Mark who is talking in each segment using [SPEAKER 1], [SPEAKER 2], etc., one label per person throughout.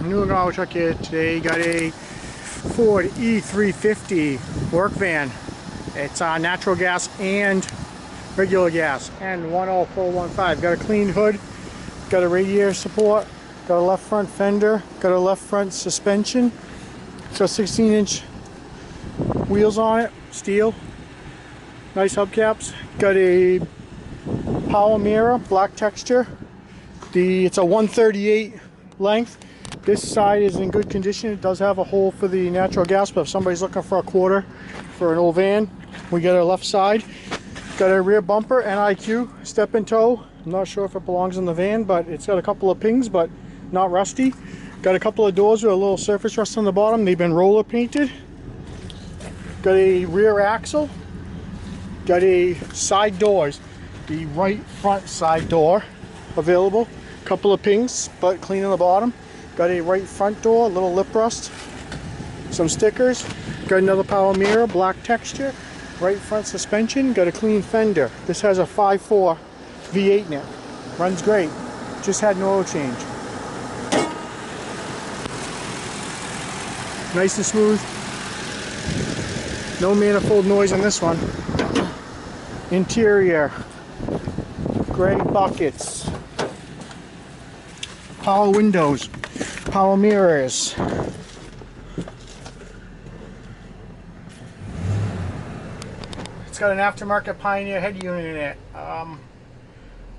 [SPEAKER 1] New auto truck here today. Got a Ford E-350 work van. It's natural gas and regular gas. N10415. Got a clean hood. Got a radiator support. Got a left front fender. Got a left front suspension. It's got 16-inch wheels on it. Steel. Nice hubcaps. Got a power mirror, black texture. It's a 138 length. This side is in good condition. It does have a hole for the natural gas, but if somebody's looking for a quarter for an old van, we got our left side. Got a rear bumper, NIQ, step and toe. I'm not sure if it belongs in the van, but it's got a couple of pings, but not rusty. Got a couple of doors with a little surface rust on the bottom. They've been roller painted. Got a rear axle. Got a side doors. The right front side door available. Couple of pings, but clean on the bottom. Got a right front door, a little lip rust. Some stickers. Got another power mirror, black texture. Right front suspension. Got a clean fender. This has a 5.4 V8 in it. Runs great. Just had an oil change. Nice and smooth. No manifold noise on this one. Interior. Gray buckets. Power windows. Power mirrors. It's got an aftermarket Pioneer head unit in it.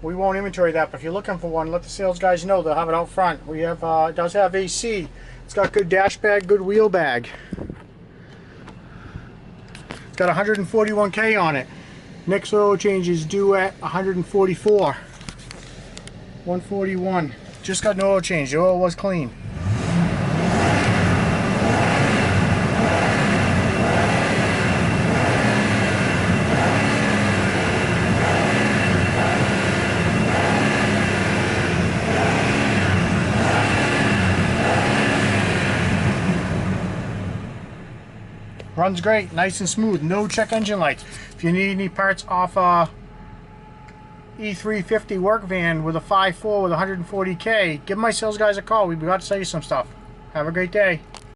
[SPEAKER 1] We won't inventory that, but if you're looking for one, let the sales guys know. They'll have it out front. We have it does have AC. It's got good dash bag, good wheel bag. It's got 141K on it. Next oil change is due at 144. 141. Just got an oil change. The oil was clean. Runs great, nice and smooth, no check engine lights. If you need any parts off E-350 work van with a 5.4 with 140K, give my sales guys a call. We've got to sell you some stuff. Have a great day.